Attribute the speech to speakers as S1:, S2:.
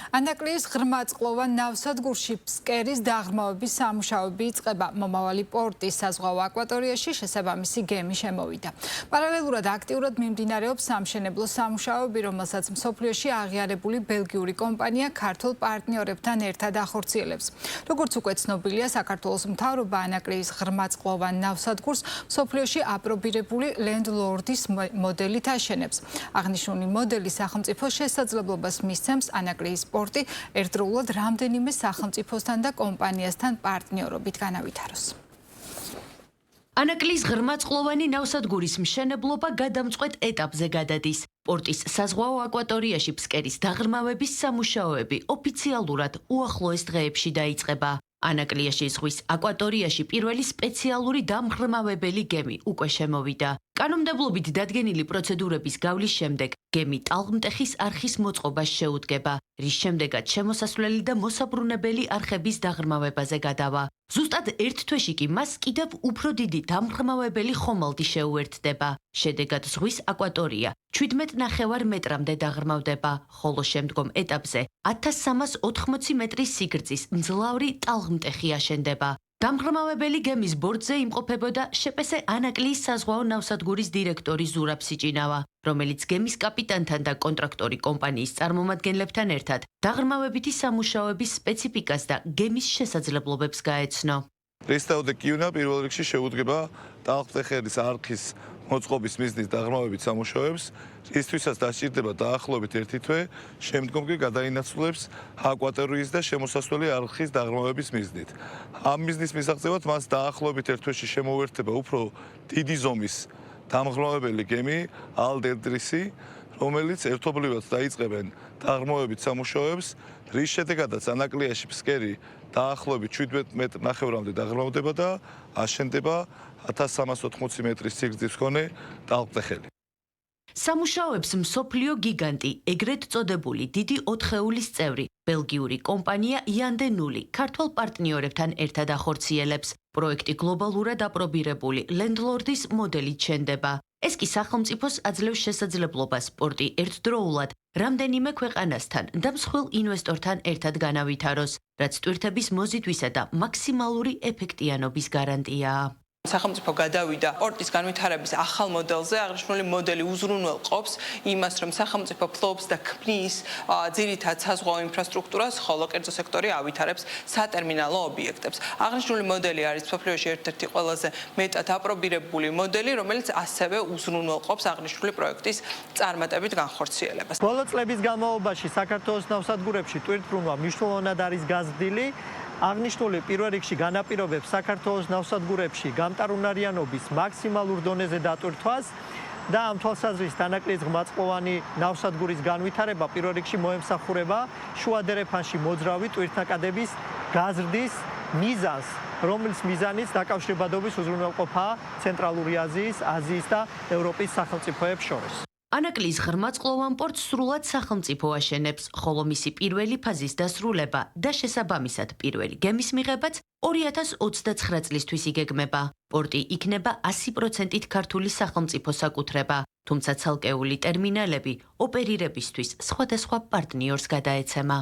S1: ანაკლიის ღრმაწყლოვან ნავსადგურში ფსკერის დაღრმავების სამუშაოები იწყება. მომავალი პორტის საზღვაო აკვატორიაში შესაბამისი გემი შემოვიდა. პარალელურად აქტიურად მიმდინარეობს სამშენებლო სამუშაოები, რომელსაც მსოფლიოში აღიარებული ბელგიური კომპანია ქართულ პარტნიორებთან ერთად ახორციელებს. როგორც უკვე ცნობილია, საქართველოს მთავრობა ანაკლიის ღრმაწყლოვან ნავსადგურს მსოფლიოში აპრობირებული ლენდლორდის მოდელით აშენებს. აღნიშნული მოდელი სახელმწიფოს შესაძლებლობას მისცემს ანაკლიის პორტი ერთდროულად რამდენიმე სახელმწიფოსთან და კომპანიასთან პარტნიორობით განავითაროს.
S2: ანაკლიის ღრმაწყლოვანი ნავსადგურის მშენებლობა გადამწყვეტ ეტაპზე გადადის. პორტის საზღვაო აკვატორიაში ფსკერის დაღრმავების სამუშაოები ოფიციალურად უახლოეს დღეებში დაიწყება. ანაკლიაში ზღვის აკვატორიაში პირველი სპეციალური დამღრმავებელი გემი უკვე შემოვიდა. კანონმდებლობით დადგენილი პროცედურების გავლის შემდეგ გემი ტალღმტეხის არხის მოწყობას შეუდგება, რის შემდეგაც შემოსასვლელი და მოსაბრუნებელი არხების დაღრმავებაზე გადავა. ზუსტად ერთ თვეში კი მას კიდევ უფრო დიდი დამღრმავებელი ხომალდი შეუერთდება. შედეგად ზღვის აკვატორია 17.5 მეტრამდე დაღრმავდება, ხოლო შემდგომ ეტაპზე 1380 მეტრის სიგრძის მძლავრი ტალღმტეხი აშენდება. დამღრმავებელი გემის ბორტზე იმყოფებოდა შპს ანაკლიის საზღვაო ნავსადგურის დირექტორი ზურაბ სიჭინავა, რომელიც გემის კაპიტანთან და კონტრაქტორი კომპანიის წარმომადგენლებთან ერთად დაღრმავებითი სამუშაოების სპეციფიკას და გემის შესაძლებლობებს გაეცნო.
S3: რესტაუდე კიუნა პირველ რიგში შეუდგება ტალღმტეხერის არხის მოწყობის მიზნის დაღრმავებით სამუშაოებს, რისთვისაც დასჭირდება დაახლოებით 1 თვე, შემდგომ კი გადაინაცვლებს აკვატორიის და შემოსასვლელი არხის დაღრმავების მიზნით. ამ მიზნის მისაღწევად მას დაახლოებით 1 თვეში შემოუერთდება უფრო დიდი ზომის დამღრმავებელი გემი ალდერდრისი, რომელიც ერთობლივად დაიწყებენ დაღრმავებით სამუშაოებს, რის შედეგადაც ანაკლიაში ფსკერი დაახლოებით 17.5 მეტრამდე დაღრმავდება და აშენდება 1380 მეტრის სიგრძის მქონე ტალღმტეხელი.
S2: სამუშაოებს მსოფლიო გიგანტი, ეგრეთ წოდებული დიდი ოთხეულის წევრი, ბელგიური კომპანია იანდენული ქართულ პარტნიორებთან ერთად ახორციელებს. პროექტი გლობალურად აპრობირებული ლენდლორდის მოდელით შენდება. ეს კი სახელმწიფოს აძლევს შესაძლებლობას პორტი ერთდროულად რამდენიმე ქვეყანასთან და მსხვილ ინვესტორთან ერთად განავითაროს, რაც ტვირთების მოზიდვისა და მაქსიმალური ეფექტიანობის გარანტიაა.
S4: სახელმწიფო გადავიდა პორტის განვითარების ახალ მოდელზე. აღნიშნული მოდელი უზრუნველყოფს იმას, რომ სახელმწიფო ფლობს და ქმნის ძირითად საზღვაო ინფრასტრუქტურას, ხოლო კერძო სექტორი ავითარებს სატერმინალო ობიექტებს. აღნიშნული მოდელი არის მსოფლიოში ერთ-ერთი ყველაზე მეტად აპრობირებული მოდელი, რომელიც ასევე უზრუნველყოფს აღნიშნული პროექტის წარმატებით განხორციელებას.
S5: ბოლო წლების განმავლობაში საქართველოს ნავსადგურებში ტვირთბრუნვა მნიშვნელოვნად არის გაზრდილი. აღნიშნული პირველ რიგში განაპირობებს საქართველოს ნავსადგურებში გამტარუნარიანობის მაქსიმალურ დონეზე დატვირთვას და ამ თვალსაზრისით ანაკლიის ღრმაწყლოვანი ნავსადგურის განვითარება პირველ რიგში მოემსახურება შუადერეფანში მოძრავი ტვირთნაკადების გაზრდის მიზანს, რომელიც მიზანიც დაკავშირებადობის უზრუნველყოფაა ცენტრალური აზიის და ევროპის სახელმწიფოებს შორის.
S2: ანაკლიის ღრმაწყლოვან პორტს სრულად სახელმწიფო აშენებს, ხოლო მისი პირველი ფაზის დასრულება და შესაბამისად პირველი გემის მიღებაც 2029 წლისთვის იგეგმება. პორტი იქნება 100%-ით ქართული სახელმწიფო საკუთრება, თუმცა ცალკეული ტერმინალები ოპერირებისთვის სხვადასხვა პარტნიორს გადაეცემა.